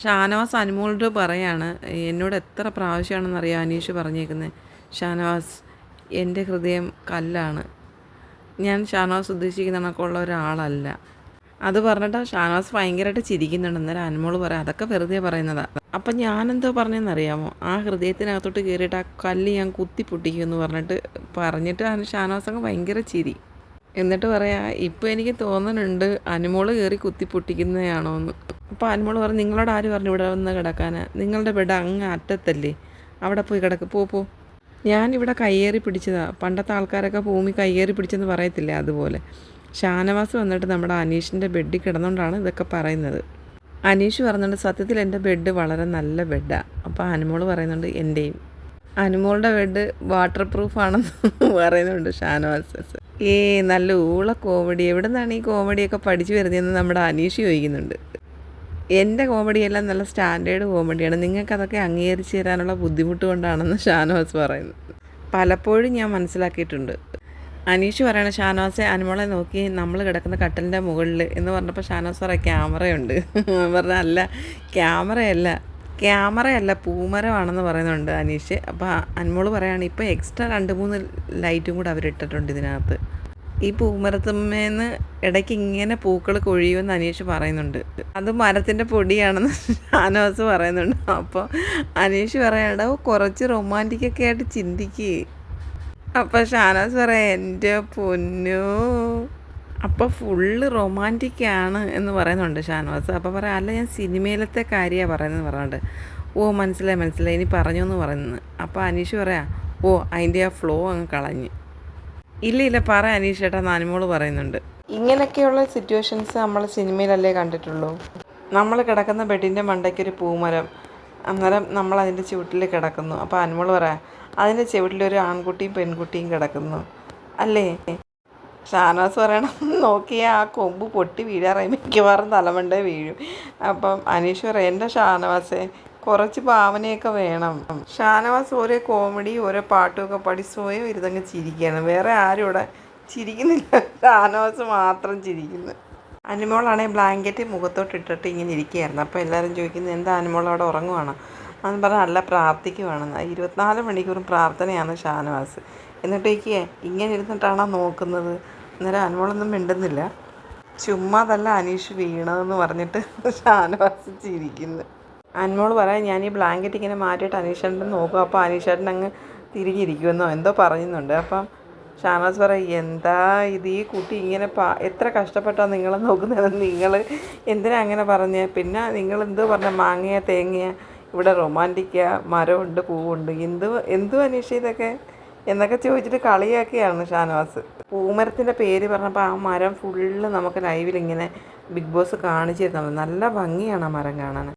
ഷാനവാസ് അനുമോളോട് പറയാണ്, എന്നോട് എത്ര പ്രാവശ്യമാണെന്നറിയാം അനീഷ് പറഞ്ഞേക്കുന്നത്, ഷാനവാസ് എൻ്റെ ഹൃദയം കല്ലാണ്, ഞാൻ ഷാനവാസ് ഉദ്ദേശിക്കുന്ന കണക്കുള്ള ഒരാളല്ല. അത് പറഞ്ഞിട്ട് ഷാനവാസ് ഭയങ്കരമായിട്ട് ചിരിക്കുന്നുണ്ട്. അന്നേരം അനുമോൾ പറയാം, അതൊക്കെ വെറുതെ പറയുന്നതാണ്. അപ്പം ഞാനെന്തോ പറഞ്ഞതെന്നറിയാമോ, ആ ഹൃദയത്തിനകത്തോട്ട് കയറിയിട്ട് ആ കല്ല് ഞാൻ കുത്തി പൊട്ടിക്കുമെന്ന് പറഞ്ഞിട്ട് ഷാനവാസ് അങ്ങ് ഭയങ്കര ചിരി. എന്നിട്ട് പറയാം, ഇപ്പോൾ എനിക്ക് തോന്നുന്നുണ്ട് അനുമോൾ കയറി കുത്തി പൊട്ടിക്കുന്നതാണോ എന്ന്. അപ്പോൾ അനുമോൾ പറഞ്ഞു, നിങ്ങളോട് ആര് പറഞ്ഞു ഇവിടെ വന്ന് കിടക്കാൻ, നിങ്ങളുടെ ബെഡ് അങ്ങ് അറ്റത്തല്ലേ, അവിടെ പോയി കിടക്ക്, പോ. ഞാനിവിടെ കയ്യേറി പിടിച്ചതാണ്. പണ്ടത്തെ ആൾക്കാരൊക്കെ ഭൂമി കയ്യേറി പിടിച്ചെന്ന് പറയത്തില്ലേ, അതുപോലെ ഷാനവാസ് വന്നിട്ട് നമ്മുടെ അനീഷിൻ്റെ ബെഡിൽ കിടന്നുകൊണ്ടാണ് ഇതൊക്കെ പറയുന്നത്. അനീഷ് പറയുന്നുണ്ട്, സത്യത്തിൽ എൻ്റെ ബെഡ് വളരെ നല്ല ബെഡാണ്. അപ്പോൾ അനുമോൾ പറയുന്നുണ്ട്, എൻ്റെയും. അനുമോളുടെ ബെഡ് വാട്ടർ പ്രൂഫാണെന്ന് പറയുന്നുണ്ട് ഷാനവാസ്. നല്ല ഊള കോമഡി, എവിടെ നിന്നാണ് ഈ കോമഡിയൊക്കെ പഠിച്ചു വരുന്നതെന്ന് നമ്മുടെ അനീഷ് ചോദിക്കുന്നുണ്ട്. എൻ്റെ കോമഡിയെല്ലാം നല്ല സ്റ്റാൻഡേർഡ് കോമഡിയാണ്, നിങ്ങൾക്കതൊക്കെ അംഗീകരിച്ച് തരാനുള്ള ബുദ്ധിമുട്ട് കൊണ്ടാണെന്ന് ഷാനവാസ് പറയുന്നു. പലപ്പോഴും ഞാൻ മനസ്സിലാക്കിയിട്ടുണ്ട്. അനീഷ് പറയണ, ഷാനവാസെ അനുമോളെ നോക്കി, നമ്മൾ കിടക്കുന്ന കട്ടലിൻ്റെ മുകളിൽ എന്ന് പറഞ്ഞപ്പോൾ ഷാനവാസ് പറയാം, ക്യാമറയുണ്ട്. പറഞ്ഞാൽ അല്ല, ക്യാമറയല്ല പൂമരമാണെന്ന് പറയുന്നുണ്ട് അനീഷ്. അപ്പോൾ അനുമോൾ പറയുകയാണ്, ഇപ്പോൾ എക്സ്ട്രാ 2-3 ലൈറ്റും കൂടെ അവരിട്ടിട്ടുണ്ട് ഇതിനകത്ത്. ഈ പൂമരത്തുമ്മേന്ന് ഇടയ്ക്ക് ഇങ്ങനെ പൂക്കൾ കൊഴിയുമെന്ന് അനീഷ് പറയുന്നുണ്ട്. അത് മരത്തിൻ്റെ പൊടിയാണെന്ന് ഷാനവാസ് പറയുന്നുണ്ട്. അപ്പോൾ അനീഷ് പറയാണ്ട്, കുറച്ച് റൊമാൻറ്റിക്കൊക്കെ ആയിട്ട് ചിന്തിക്കുക. അപ്പോൾ ഷാനവാസ് പറയാം, എൻ്റെ പൊന്നോ, അപ്പോൾ ഫുള്ള് റൊമാൻറ്റിക്കാണ് എന്ന് പറയുന്നുണ്ട് ഷാനവാസ്. അപ്പോൾ പറയാം, അല്ല ഞാൻ സിനിമയിലത്തെ കാര്യമാണ് പറയുന്നത് പറഞ്ഞുകൊണ്ട്, മനസ്സിലായി ഇനി പറഞ്ഞു എന്ന് പറയുന്നത്. അപ്പോൾ അനീഷ് പറയാം, അതിൻ്റെ ആ ഫ്ലോ അങ്ങ് കളഞ്ഞ്. ഇല്ല പറ അനീഷ് ചേട്ടാ, അനുമോൾ പറയുന്നുണ്ട്. ഇങ്ങനെയൊക്കെയുള്ള സിറ്റുവേഷൻസ് നമ്മൾ സിനിമയിലല്ലേ കണ്ടിട്ടുള്ളൂ. നമ്മൾ കിടക്കുന്ന ബെഡിൻ്റെ മണ്ടയ്ക്കൊരു പൂമരം, അന്നേരം നമ്മൾ അതിൻ്റെ ചുവട്ടിൽ കിടക്കുന്നു. അപ്പോൾ അനുമോൾ പറയാം, അതിൻ്റെ ചുവട്ടിലൊരു ആൺകുട്ടിയും പെൺകുട്ടിയും കിടക്കുന്നു അല്ലേ. ഷാനവാസ് പറയണം, നോക്കിയാൽ ആ കൊമ്പ് പൊട്ടി വീഴാറായി, മിക്കവാറും തലമണ്ടേ വീഴും. അപ്പം അനീഷ് പറയാം, എൻ്റെ ഷാനവാസേ കുറച്ച് ഭാവനയൊക്കെ വേണം. ഷാനവാസ് ഓരോ കോമഡി ഓരോ പാട്ടുമൊക്കെ പാടി സ്വയം ഇരുതങ്ങ് ചിരിക്കുകയാണ്. വേറെ ആരും ഇവിടെ ചിരിക്കുന്നില്ല, ഷാനവാസ് മാത്രം ചിരിക്കുന്നു. അനുമോളാണെങ്കിൽ ബ്ലാങ്കറ്റ് മുഖത്തോട്ട് ഇട്ടിട്ട് ഇങ്ങനെ ഇരിക്കുകയായിരുന്നു. അപ്പോൾ എല്ലാവരും ചോദിക്കുന്നത്, എന്താ അനുമോൾ അവിടെ ഉറങ്ങുവാണോ അതെന്ന് പറഞ്ഞാൽ, അല്ല പ്രാർത്ഥിക്കുവാണെന്ന്. 24 മണിക്കൂറും പ്രാർത്ഥനയാണ് ഷാനവാസ്. എന്നിട്ടേക്ക് ഇങ്ങനെ ഇരുന്നിട്ടാണോ നോക്കുന്നത്. അന്നേരം അനുമോളൊന്നും മിണ്ടുന്നില്ല. ചുമ്മാതല്ല അനീഷ് വീണതെന്ന് പറഞ്ഞിട്ട് ഷാനവാസ് ചിരിക്കുന്നു. അനുമോൾ പറയാം, ഞാൻ ഈ ബ്ലാങ്കറ്റ് ഇങ്ങനെ മാറ്റിയിട്ട് അനീഷേട്ടൻ നോക്കും. അപ്പോൾ അനീഷേട്ടൻ അങ്ങ് തിരിഞ്ഞിരിക്കുമെന്നോ എന്തോ പറയുന്നുണ്ട്. അപ്പം ഷാനവാസ് പറയും, എന്താ ഇത്, ഈ കുട്ടി ഇങ്ങനെ എത്ര കഷ്ടപ്പെട്ടാണ് നിങ്ങളെ നോക്കുന്നത്, നിങ്ങൾ എന്തിനാ അങ്ങനെ പറഞ്ഞ്, പിന്നെ നിങ്ങൾ എന്തോ പറഞ്ഞ മാങ്ങയ തേങ്ങയ, ഇവിടെ റൊമാൻറ്റിക്ക, മരമുണ്ട് പൂവുണ്ട്, എന്തു അനീഷ് ഇതൊക്കെ എന്നൊക്കെ ചോദിച്ചിട്ട് കളിയാക്കിയാണ് ഷാനവാസ്. പൂമരത്തിൻ്റെ പേര് പറഞ്ഞപ്പോൾ ആ മരം ഫുള്ള് നമുക്ക് ലൈവിൽ ഇങ്ങനെ ബിഗ് ബോസ് കാണിച്ചു തരുന്നത്. നല്ല ഭംഗിയാണ് ആ മരം കാണാൻ.